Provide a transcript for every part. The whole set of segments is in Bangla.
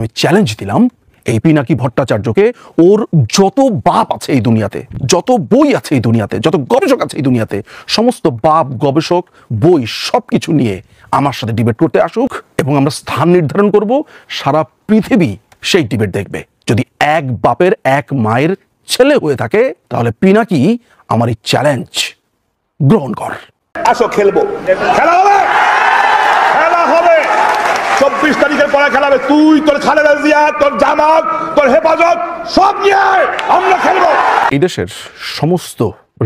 আমি চ্যালেঞ্জ দিলাম এই পিনাকি ভট্টাচার্যকে, ওর যত বাপ আছে এই দুনিয়াতে, যত বই আছে এই দুনিয়াতে, যত গবেষক আছে এই দুনিয়াতে, সমস্ত বাপ, গবেষক, বই সবকিছু নিয়ে আমার সাথে ডিবেট করতে আসুক এবং আমরা স্থান নির্ধারণ করব। সারা পৃথিবী সেই ডিবেট দেখবে। যদি এক বাপের এক মায়ের ছেলে হয়ে থাকে তাহলে পিনাকি আমার এই চ্যালেঞ্জ গ্রহণ কর। আসো খেলবো, খেলা হবে, খেলা হবে। 24 তারিখের পরে খেলা হবে। তুই, তোর খালেদা জিয়া, তোর জামাত, তোর হেফাজত সব নিয়ে আমরা খেলবো। এই দেশের সমস্ত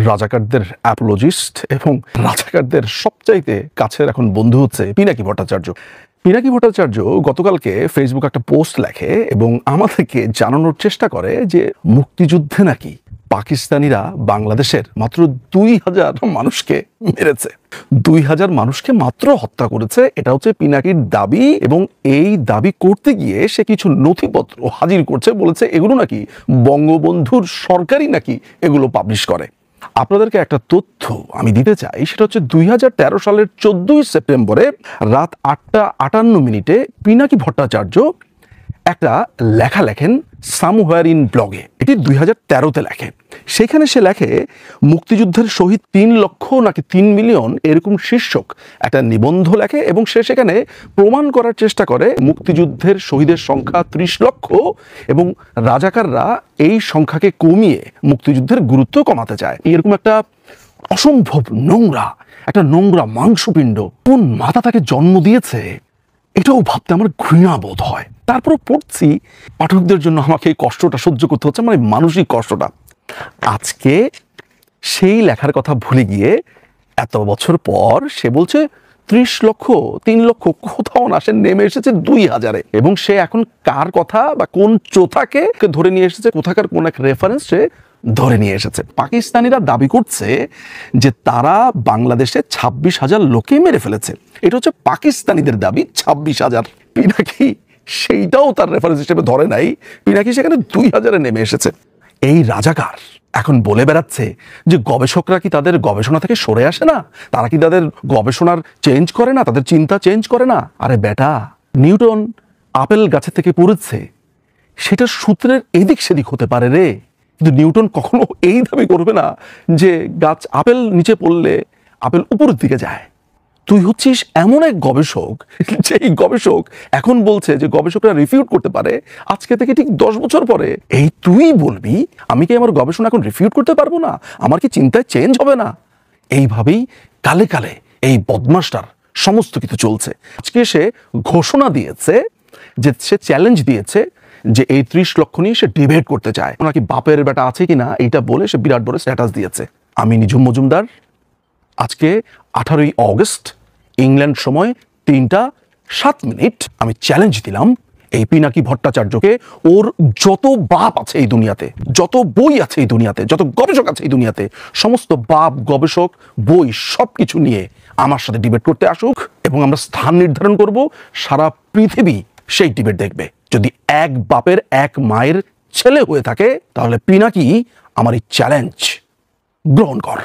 রাজাকারদের অ্যাপোলজিস্ট এবং রাজাকারদের সবচাইতে কাছের এখন বন্ধু হচ্ছে পিনাকি ভট্টাচার্য। পিনাকি ভট্টাচার্য গতকালকে ফেসবুক একটা পোস্ট লেখে এবং আমাদেরকে জানানোর চেষ্টা করে যে মুক্তিযুদ্ধে নাকি পাকিস্তানিরা বাংলাদেশের মাত্র 2000 মানুষকে মেরেছে, 2000 মানুষকে মাত্র হত্যা করেছে। এটা হচ্ছে পিনাকির দাবি এবং এই দাবি করতে গিয়ে সে কিছু নথিপত্র হাজির করছে, বলেছে এগুলো নাকি বঙ্গবন্ধুর সরকারই নাকি এগুলো পাবলিশ করে। আপনাদেরকে একটা তথ্য আমি দিতে চাই, সেটা হচ্ছে 2013 সালের 14 সেপ্টেম্বরে রাত 8:58 পিনাকি ভট্টাচার্য একটা লেখা লেখেন সামহোয়ার ইন ব্লগে। এটি 2013-তে লেখে। সেখানে সে লেখে মুক্তিযুদ্ধের শহীদ 3 লক্ষ নাকি 3 মিলিয়ন এরকম শীর্ষক একটা নিবন্ধ লেখে এবং সে সেখানে প্রমাণ করার চেষ্টা করে মুক্তিযুদ্ধের শহীদের সংখ্যা 30 লক্ষ এবং রাজাকাররা এই সংখ্যাকে কমিয়ে মুক্তিযুদ্ধের গুরুত্ব কমাতে চায়। এরকম একটা অসম্ভব নোংরা মাংসপিণ্ড কোন মাথা তাকে জন্ম দিয়েছে এটাও ভাবতে আমার ঘৃণা বোধ হয়। তারপর পড়ছি, পাঠকদের জন্য আমাকে এই কষ্টটা সহ্য করতে হচ্ছে, মানে মানসিক কষ্টটা। আজকে সেই লেখার কথা ভুলে গিয়ে এত বছর পর সে বলছে 30 লক্ষ 3 লক্ষ কোথাও না, সে নেমে এসেছে 2000-এ এবং সে এখন কার কথা বা কোন চোথাকে ধরে নিয়ে এসেছে, কোথাকার কোন এক রেফারেন্স সে ধরে নিয়ে এসেছে। পাকিস্তানিরা দাবি করছে যে তারা বাংলাদেশে 26,000 লোকে মেরে ফেলেছে। এটা হচ্ছে পাকিস্তানিদের দাবি 26,000। পিনাকি সেইটাও তার রেফারেন্স হিসেবে ধরে নাই, পিনাকি সেখানে 2000-এ নেমে এসেছে। এই রাজাকার এখন বলে বেড়াচ্ছে যে গবেষকরা কি তাদের গবেষণা থেকে সরে আসে না, তারা কি তাদের গবেষণার চেঞ্জ করে না, তাদের চিন্তা চেঞ্জ করে না। আরে বেটা, নিউটন আপেল গাছে থেকে পড়েছে, সেটার সূত্রের এদিক সেদিক হতে পারে রে, কিন্তু নিউটন কখনো এই দাবি করবে না যে গাছ আপেল নিচে পড়লে আপেল উপরের দিকে যায়। তুই হচ্ছিস এমন এক গবেষক যেই গবেষক এখন বলছে যে গবেষকরা রিফিউট করতে পারে আজকে থেকে ঠিক 10 বছর পরে। এই তুই বলবি আমি কি আমার গবেষণা এখন রিফিউট করতে পারবো না, আমার কি চিন্তায় চেঞ্জ হবে না? এইভাবেই কালে কালে এই বদমাশটার সমস্ত কিছু চলছে। আজকে সে ঘোষণা দিয়েছে যে সে চ্যালেঞ্জ দিয়েছে যে এই 30 লক্ষ নিয়ে সে ডিবেট করতে চায়, নাকি বাপের বেটা আছে কিনা এইটা বলে সে বিরাট বড় স্ট্যাটাস দিয়েছে। আমি নিঝুম মজুমদার, আজকে 18ই অগস্ট ইংল্যান্ড সময় 3:07 আমি চ্যালেঞ্জ দিলাম এই পিনাকি ভট্টাচার্যকে, ওর যত বাপ আছে এই দুনিয়াতে, যত বই আছে এই দুনিয়াতে, যত গবেষক আছে এই দুনিয়াতে, সমস্ত বাপ, গবেষক, বই সবকিছু নিয়ে আমার সাথে ডিবেট করতে আসুক এবং আমরা স্থান নির্ধারণ করব। সারা পৃথিবী সেই ডিবেট দেখবে। যদি এক বাপের এক মায়ের ছেলে হয়ে থাকে তাহলে পিনাকি আমার এই চ্যালেঞ্জ গ্রহণ কর।